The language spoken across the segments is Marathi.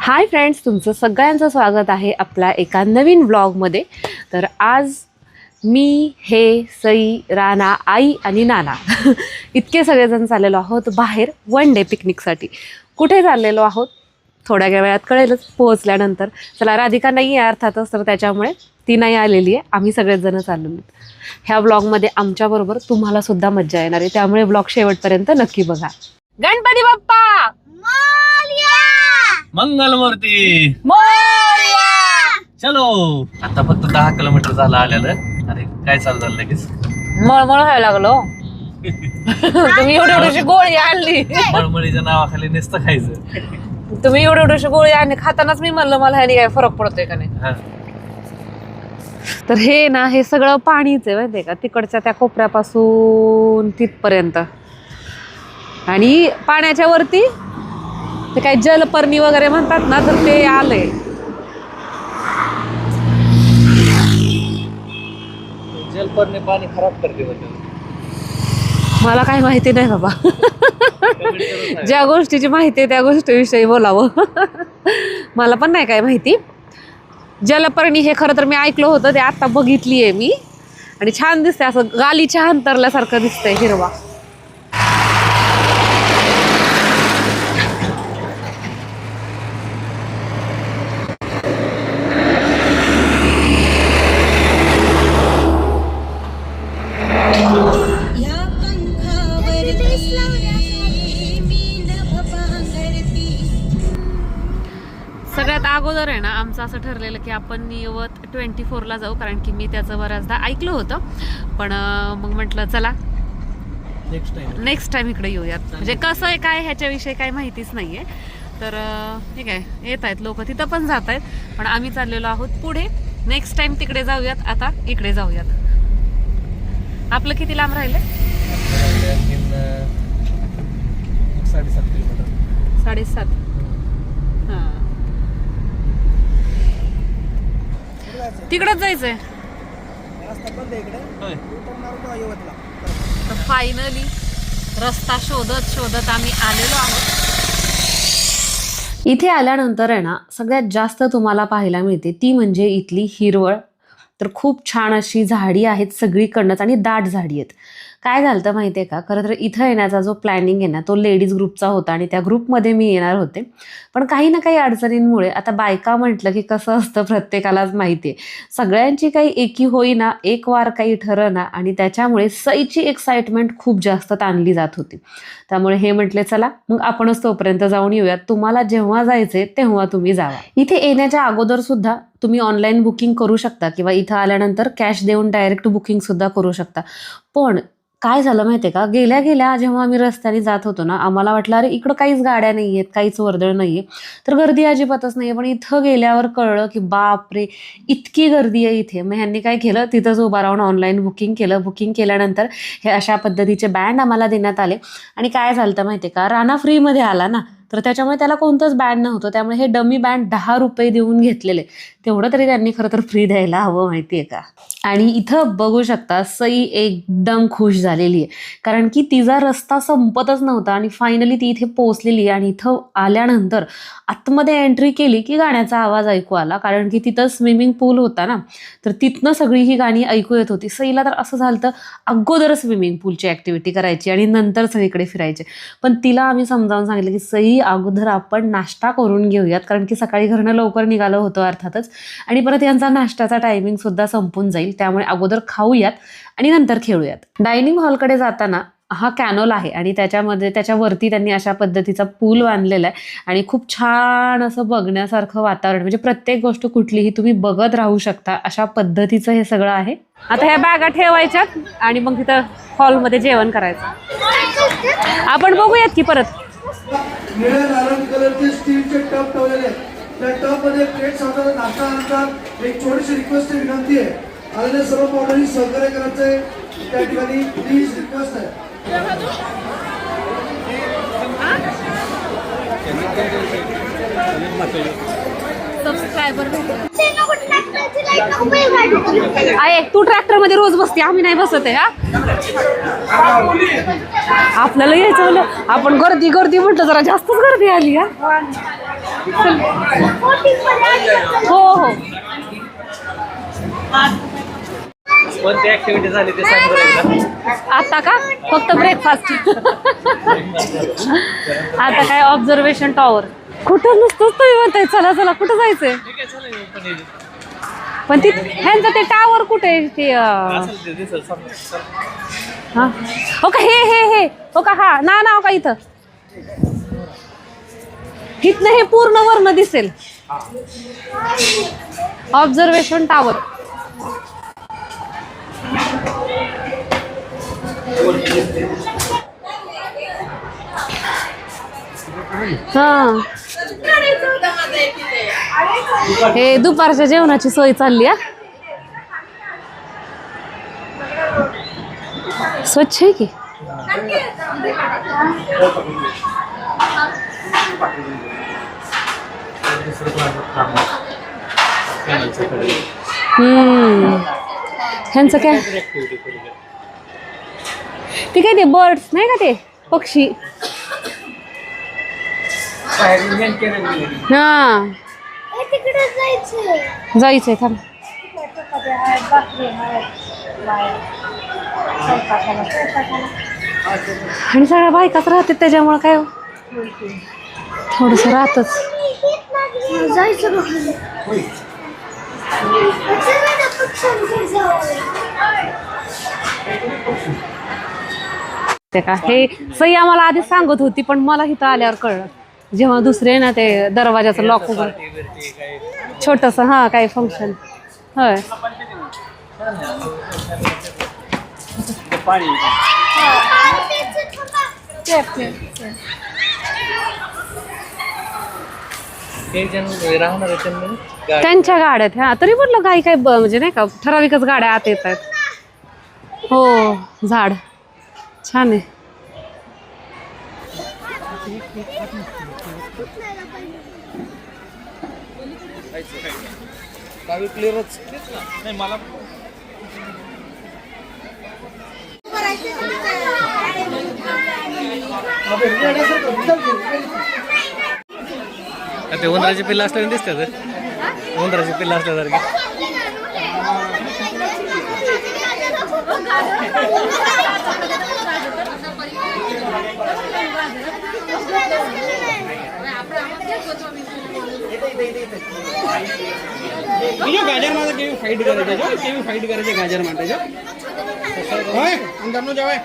हाय फ्रेंड्स, तुमचं सगळ्यांचं स्वागत आहे आपल्या एका नवीन व्लॉगमध्ये. तर आज मी, हे, सई, राणा, आई आणि नाना इतके सगळेजण चाललेलो आहोत बाहेर वन डे पिकनिकसाठी. कुठे चाललेलो आहोत थोड्या वेळात कळेलच पोहोचल्यानंतर. चला, राधिका नाही आहे अर्थातच, तर त्याच्यामुळे ती नाही आलेली आहे. आम्ही सगळेच जण चाललेलो. ह्या व्लॉगमध्ये आमच्याबरोबर तुम्हालासुद्धा मज्जा येणार आहे, त्यामुळे व्लॉग शेवटपर्यंत नक्की बघा. गणपती बाप्पा मंगलमूर्ती मोरया. चलो. आता फक्त 10 किलोमीटर झालं आलेलं. अरे काय झालं लगेच मळमळ व्हायला लागलो. तुम्ही एवढी एवढीशी गोळी आणली, मळमळीच्या नावाखाली नुसतं खायचं. तुम्ही एवढी एवढीशी गोळी आणली, खातानाच मी म्हणलं मला ह्यानी काय फरक पडतोय का नाही. तर हे ना, हे सगळं पाणीच आहे माहितीये का, तिकडच्या त्या कोपऱ्यापासून तिथपर्यंत. आणि पाण्याच्या वरती ते काही जलपर्णी वगैरे म्हणतात ना, तर ते आलंय. जलपर्णी पाणी खराब करते होते. मला काही माहिती नाही बाबा. ज्या गोष्टीची माहिती आहे त्या गोष्टीविषयी बोलावं. मला पण नाही काय माहिती. जलपर्णी हे खरं तर मी ऐकलं होतं, ते आता बघितली आहे मी. आणि छान दिसतंय, असं गालीच्या अंतरल्यासारखं दिसतंय, हिरवा. सगळ्यात अगोदर आहे ना, आमचं असं ठरलेलं की आपण यवत 24ला जाऊ, कारण की मी त्याचं बऱ्याचदा ऐकलं होतं. पण मग म्हटलं चला नेक्स्ट टाइम इकडे येऊयात. म्हणजे कसं आहे काय ह्याच्याविषयी काही माहितीच नाहीये. तर ठीक आहे, येत आहेत लोक, तिथं पण जात आहेत. पण आम्ही चाललेलो आहोत पुढे. नेक्स्ट टाइम तिकडे जाऊयात, आता इकडे जाऊयात. आपलं किती लांब राहिलं? 7.5 किलोमीटर. 7.5. हां, तिकडच जायचंय. तर फायनली रस्ता शोधत शोधत आम्ही आलेलो आहोत. इथे आल्यानंतर आहे ना, सगळ्यात जास्त तुम्हाला पाहायला मिळते ती म्हणजे इथली हिरवळ. तर खूप छान अशी झाडी आहेत सगळीकडनंच, आणि दाट झाडी आहेत. काय झालं तर माहिती आहे का, खरं तर इथं येण्याचा जो प्लॅनिंग आहे ना, तो लेडीज ग्रुपचा होता, आणि त्या ग्रुपमध्ये मी येणार होते. पण काही ना काही अडचणींमुळे, आता बायका म्हटलं की कसं असतं प्रत्येकालाच माहिती आहे, सगळ्यांची काही एकी होईना, एक वार काही ठरना, आणि त्याच्यामुळे सईची एक्साइटमेंट खूप जास्त ताणली जात होती. त्यामुळे हे म्हटले चला मग आपणच तोपर्यंत जाऊन येऊयात. तुम्हाला जेव्हा जायचे तेव्हा तुम्ही जावा. इथे येण्याच्या अगोदर सुद्धा तुम्ही ऑनलाईन बुकिंग करू शकता, किंवा इथं आल्यानंतर कॅश देऊन डायरेक्ट बुकिंग सुद्धा करू शकता. पण काय झालं माहिती आहे का, गेल्या गेल्या जेव्हा आम्ही रस्त्याने जात होतो ना, आम्हाला वाटलं अरे इकडं काहीच गाड्या नाही आहेत, काहीच वर्दळ नाही आहे, तर गर्दी अजिबातच नाही आहे. पण इथं गेल्यावर कळलं की बापरे, इतकी गर्दी आहे इथे. मग ह्यांनी काय केलं, तिथंच उभा राहून ऑनलाईन बुकिंग केलं. बुकिंग केल्यानंतर हे अशा पद्धतीचे बँड आम्हाला देण्यात आले. आणि काय झालं तर माहिती आहे का, राणा फ्रीमध्ये आला ना, तर त्याच्यामुळे त्याला कोणतंच बँड नव्हतं. त्यामुळे हे डमी बँड 10 रुपये देऊन घेतलेले. तेवढं तरी त्यांनी खरं तर फ्री द्यायला हवं, माहिती आहे का. आणि इथं बघू शकता सई एकदम खुश झालेली आहे, कारण की तिचा रस्ता संपतच नव्हता आणि फायनली ती इथे पोहोचलेली. आणि इथं आल्यानंतर आतमध्ये एंट्री केली की गाण्याचा आवाज ऐकू आला, कारण की तिथं स्विमिंग पूल होता ना, तर तिथनं सगळी ही गाणी ऐकू येत होती. सईला तर असं झालं तर अगोदर स्विमिंग पूलची ॲक्टिव्हिटी करायची आणि नंतर सगळीकडे फिरायचे. पण तिला आम्ही समजावून सांगितलं की सई, अगोदर आपण नाश्ता करून घेऊयात, कारण की सकाळी घरनं लवकर निघालो होतो अर्थातच, आणि परत यांचा नाश्त्याचा टायमिंग सुद्धा संपून जाईल. त्यामुळे अगोदर खाऊयात आणि नंतर खेळूयात. डायनिंग हॉलकडे जाताना हा कॅनोल आहे, आणि त्याच्यावरती त्यांनी अशा पद्धतीचा पूल बांधलेला आहे, आणि खूप छान असं बघण्यासारखं वातावरण. म्हणजे प्रत्येक गोष्ट कुठलीही तुम्ही बघत राहू शकता, अशा पद्धतीचं हे सगळं आहे. आता ह्या बॅगा ठेवायच्यात आणि मग तिथं हॉलमध्ये जेवण करायचं. आपण बघूयात की परत. निळ्या नारंगी कलरचे स्टीलचे टप ठेवलेले आहेत. त्या टप मध्ये प्लेट सावधान नाश्ता आणतात. एक छोटीशी रिक्वेस्ट आहे, विनंती आहे, आलेल्या सर्व पाहुण्यांनी सहकार्य करायचंय. त्या ठिकाणी प्लीज रिक्वेस्ट आहे. सबस्क्रायबर आहे. तू ट्रॅक्टर मध्ये रोज बसते, आम्ही नाही बसत आहे. हा आपल्याला यायचं म्हणलं, आपण गर्दी गर्दी म्हटलं जरा जास्तच गर्दी आली. हा हो हो. कोणती ऍक्टिव्हिटी झाली ते सांग बरं एकदा. आता का फक्त ब्रेकफास्ट. आता काय ऑब्झर्वेशन टॉवर. कुठं नुसतंच तुम्ही म्हणताय चला चला, कुठं जायचंय? ठीक आहे, चालेल पण हे- पण ती ह्यांचं ते टावर कुठे आहे ते? असेल ते दिसेल समजा. हा हो का, हे हो का, हा ना हो का, इथं इथनं हे पूर्ण वर्ण दिसेल. Observation tower. हा हे दुपारच्या जेवणाची सोय चालली. हा स्वच्छ आहे की. ह्यांचं काय ते काय, ते बर्ड्स नाही का, ते पक्षी. हा जायचंय थांब. आणि सगळ्या बायकाच राहते त्याच्यामुळे काय थोडस राहतच. ते का हे सई आम्हाला आधी सांगत होती, पण मला इथं आल्यावर कळलं जेव्हा दुसरे ना ते दरवाजाचं लॉक उघड छोटस. हा काय फंक्शन. होय राहणार आहे त्यांच्या गाड्यात. हा तरी म्हटलं काही काही म्हणजे नाही का ठराविकच गाड्या आत येत आहेत. हो झाड छान आहे. क्लिअरच नाही मला. ते उंदराची पिल्ला असल्याने दिसतात. उंदराची पिल्ला असल्यासारखी. બીજો ગાજર માં કેવી ફાઇટ કરે છે, જો કેવી ફાઇટ કરે છે ગાજર માટે. જો હોય અંદરનો જ આવે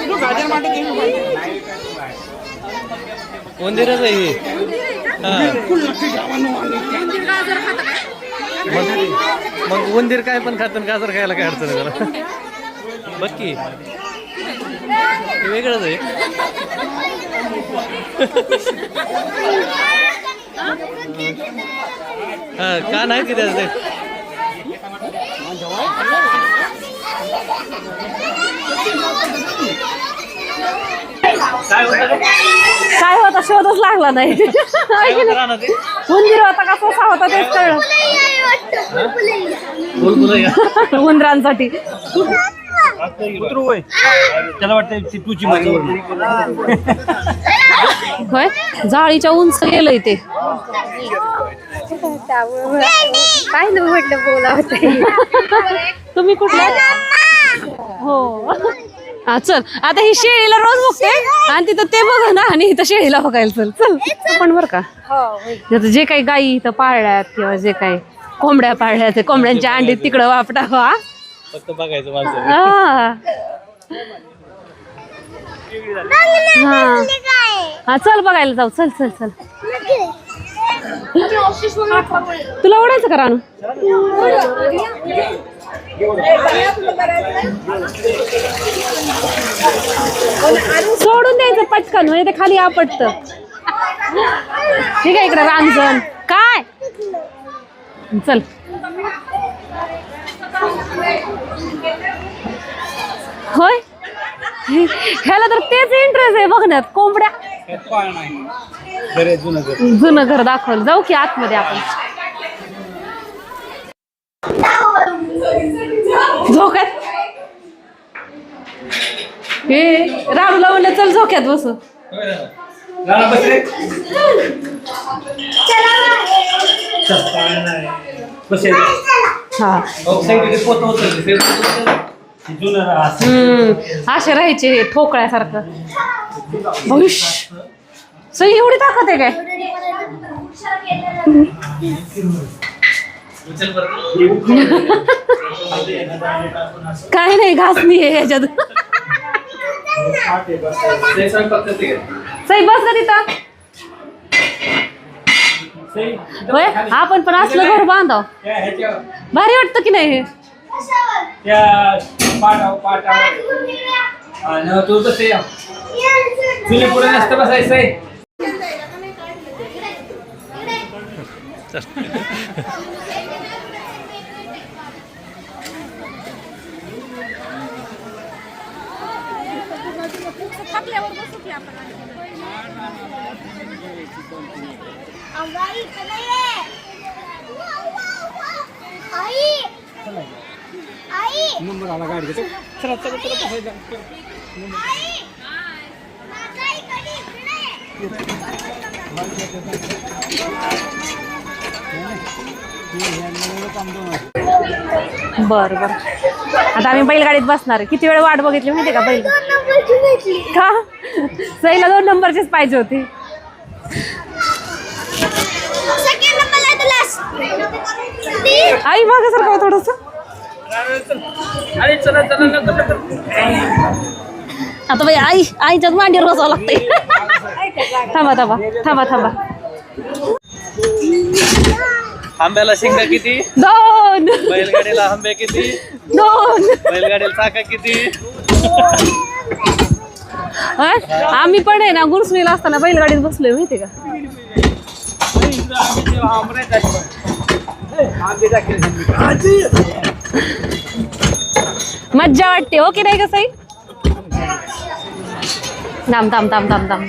જો ગાજર માટે કેવી ફાઇટ. उंदीरच आहे हे. બિલકુલ નથી જવાનું. मग उंदीर काय पण खातं, गाजर खायला काय अडचण आहे त्याला. बघ की हे वेगळंच आहे. हा का नाही की त्याचं ते. काय होता शोधच लागला नाही. उंदीर होता का कसा होता तेच कळलं उंदरांसाठी. त्याला वाटतं टूची माझी होय जाळीच्या उंच गेलंय ते. काय न म्हटलं बोला होते. तुम्ही कुठला? हो हा चल आता ही शेळीला रोज बघते आणि तिथं ते बघ ना, आणि इथं शेळीला बघायला चल पण बरं का. जे काही गायी इथं पाळल्यात किंवा जे काही कोंबड्या पाळल्यात ते कोंबड्यांच्या अंडी तिकडं वापटावा. फक्त बघायचं माणसं. हा चल बघायला जाऊ. चल चल चल. तुला ओढायचं का रानू? सोडून द्यायचं पटकन, म्हणजे ते खाली आपटत. ठीक आहे इकडे रांजण काय. चल होय ह्याला तर तेच इंटरेस्ट आहे बघण्यात, कोंबड्या. जुनं घर दाखवलं, जाऊ की आतमध्ये आपण. झोक्यात हे राणूला म्हणलं चल झोक्यात बसू. हा असे राहायचे हे ठोकळ्यासारखं. भविष्य सई एवढी ताकद आहे काय? काय नाही, घासणी आहे ह्याच्यात. सई बस का तिथं. होय आपण पण असलं घर बांधाव, भारी वाटतं की नाही हे. पुढे नसतं बसायचंय. नंबर आला गाडी. चला चला चला. बर बर, आता आम्ही बैलगाडीत बसणार आहे. किती वेळ वाट बघितली माहितीये का बैल का? सईला 2 नंबरचीच पाहिजे होती. आई मागे सारखं थोडस. आता बाई आईच्याच मांडीवर बसावं लागतंय. थांबा थांबा थांबा थांबा. आंब्याला शिंगा किती? 2. बैलगाडीला आंबे किती? 2. बैलगाडीला चाका किती? आम्ही पण आहे ना गुरसुनीला असताना बैलगाडीत बसलोय माहितीये का. मज्जा वाटते हो की नाही का सई. थांब थांब थांब थांब थांब.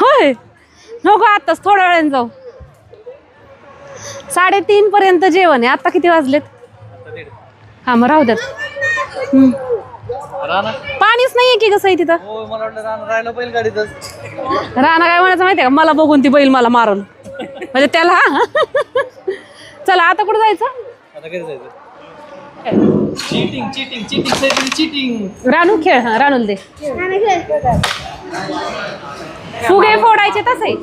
होय नको, आताच थोड्या वेळाने जाऊ. 3:30 पर्यंत जेवण आहे. आता किती वाजलेत? हा मग राहू द्यात. पाणीच नाहीये की कसं आहे तिथं. मला वाटलं राहिलं बैलगाडीतच. राणा काय म्हणायचं माहितीये का, मला बघून ती बैल मला मारल म्हणजे त्याला. चला आता कुठं जायचं? आता कधी जायचं? Cheating cheating cheating cheating. Ranu खेळ. हा रानूल दे. फुगे फोडायचे तसे.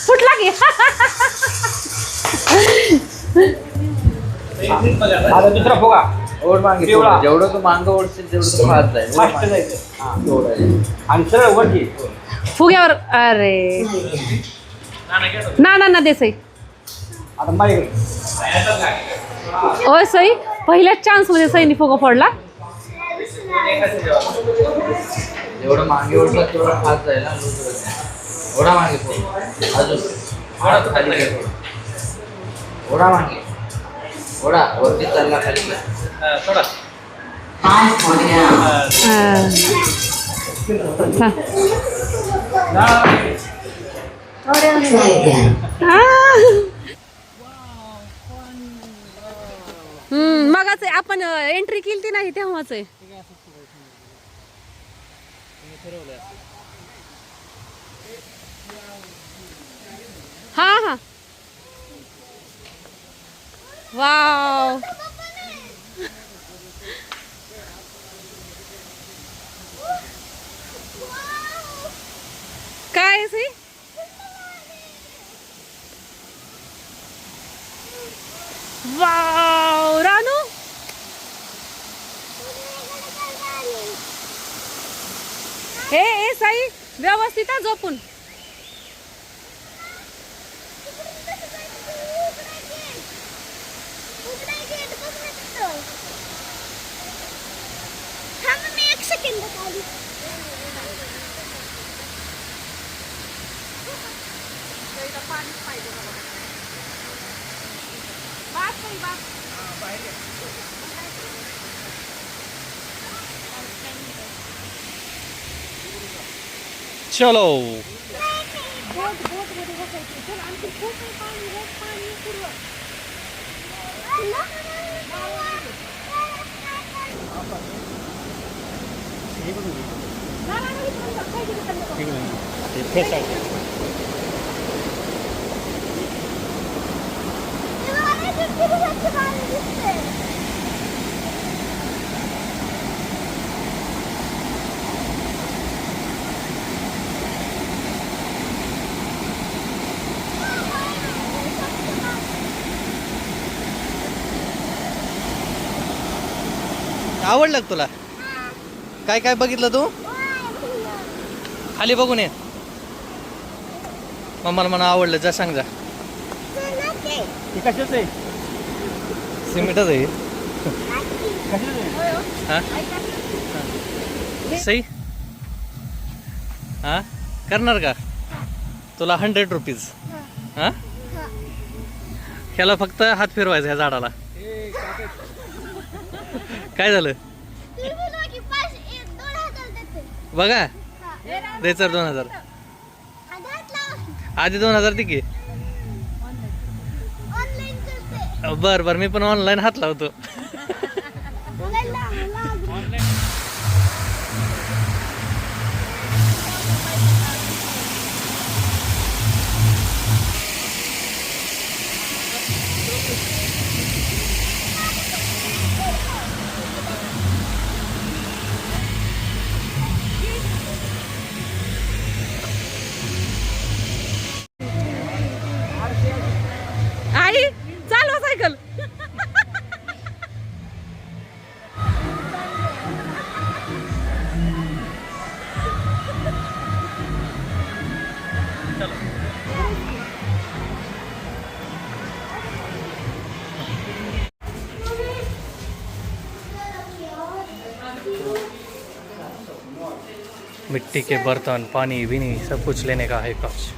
फुटला की. आता दुसरा फुगा. ओढ मागे जेवढं तू मांग ओढशील तेवढं तू खात जाईल. फास्ट जायचं आणि सरळ वरती. फुग्यावर. अरे ना ना ना दे सई. आता माझ्याकडे ओय सई, पहिल्याच चान्स मध्ये सईनी फुगा फोडला. जेवढं मागे ओढलं तेवढं खात जाईल ना. ओढा मागे अजून हात खाली घे. ओढा मागे. ओढा वरती चालला खाली. थोडा मगाच आपण एंट्री केली नाही तेव्हाच आहे. हा हा. वाव. काय आहे सई? वाव रानू. ए साई व्यवस्थित झोपून. चलो आवडलं का तुला? काय काय बघितलं तू? खाली बघून ये. मम्माला म्हणा आवडलं, जा सांग जा. कशाच आहे? सिमेंटच आहे. हा सही हा करणार का? तुला 100 रुपीज. हा ह्याला फक्त हात फिरवायचा ह्या झाडाला. काय झालं बघा? द्यायचं 2000. आधी 2000 दे की. बर बर मी पण ऑनलाईन हात लावतो. आई चालवा सायकल. मिट्टी के बर्तन, पानी विनी सब कुछ लेने का है कच.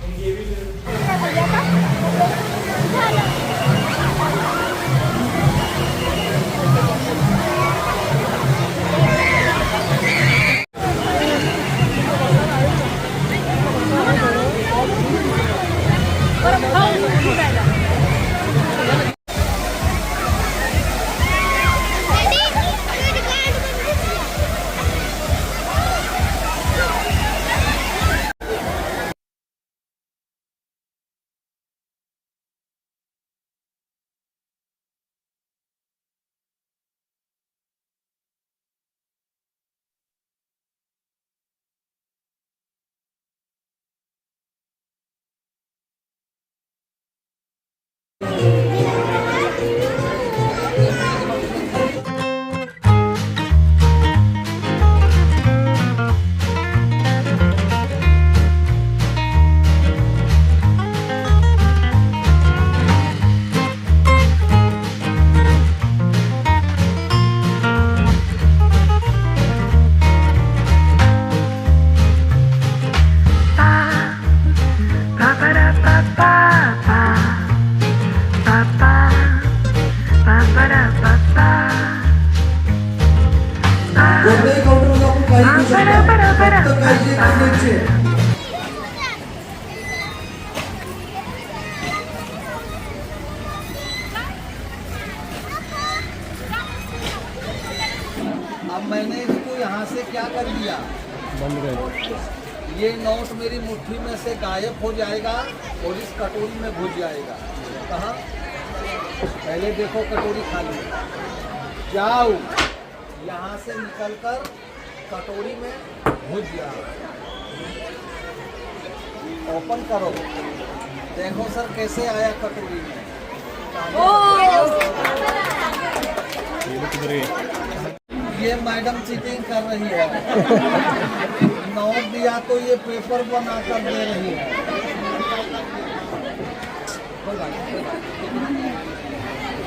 कोणत्याही काउंटरवर आपण काही घेऊ शकतो. फक्त काही जे खाण्याचे आहे. अब मैंने इसको यहाँ से क्या कर दिया, ये नोट मेरी मुट्ठी में से गायब हो जाएगा और इस कटोरी में घुस जाएगा. कहाँ? पहले देखो कटोरी खाली है. जाओ यहाँ से निकलकर कटोरी में घुस जाओ. ओपन करो, देखो सर कैसे आया कटोरी में. ये मैडम चीटिंग कर रही है. नोट दिया तो ये पेपर बना कर दे रही है.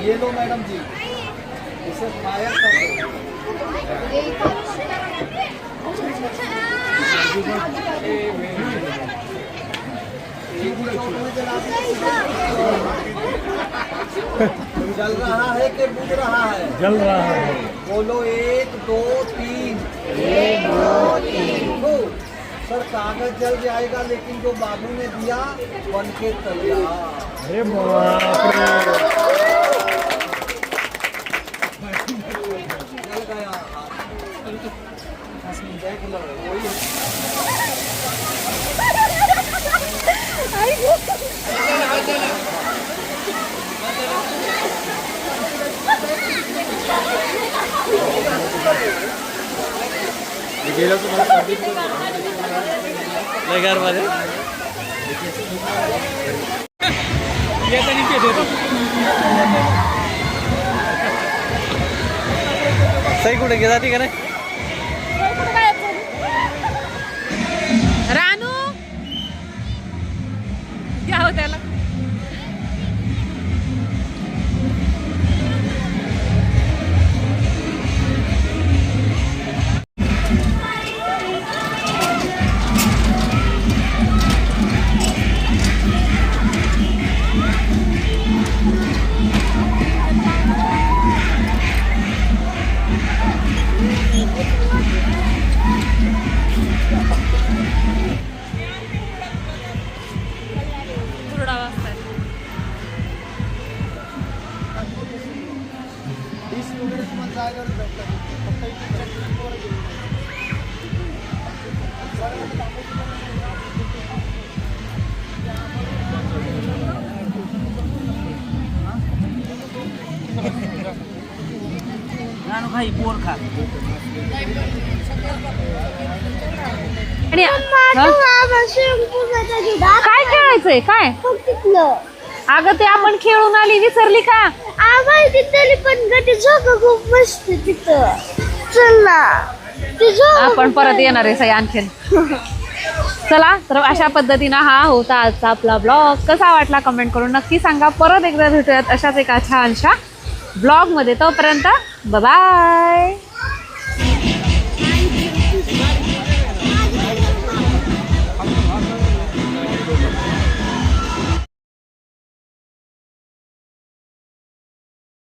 ये लो मैडम जी, इसे फायर कर दो. जल रहा है कि बुझ रहा है? जल रहा है। बोलो 1 2 3। 1 2 3। सर कागज जल जाएगा लेकिन जो बाबू ने दिया बन के तैयार। अरे बाप रे। जल गया। देख लो वही लय गार मध्ये सई कुठे गे जाते का नाही? रानू घ्या हो त्याला. आणि काय खेळायचंय काय? अगं ते आपण खेळून आली विसरली का? तरी पण गटी झोका खूप मस्त तिथं. चल ना आपण परत येणार आहे सई आणखीन. चला तर अशा पद्धतीनं हा होता आजचा आपला ब्लॉग. कसा वाटला कमेंट करून नक्की सांगा. परत एकदा भेटूयात अशाच एका छानशा ब्लॉग मध्ये. तोपर्यंत बाय.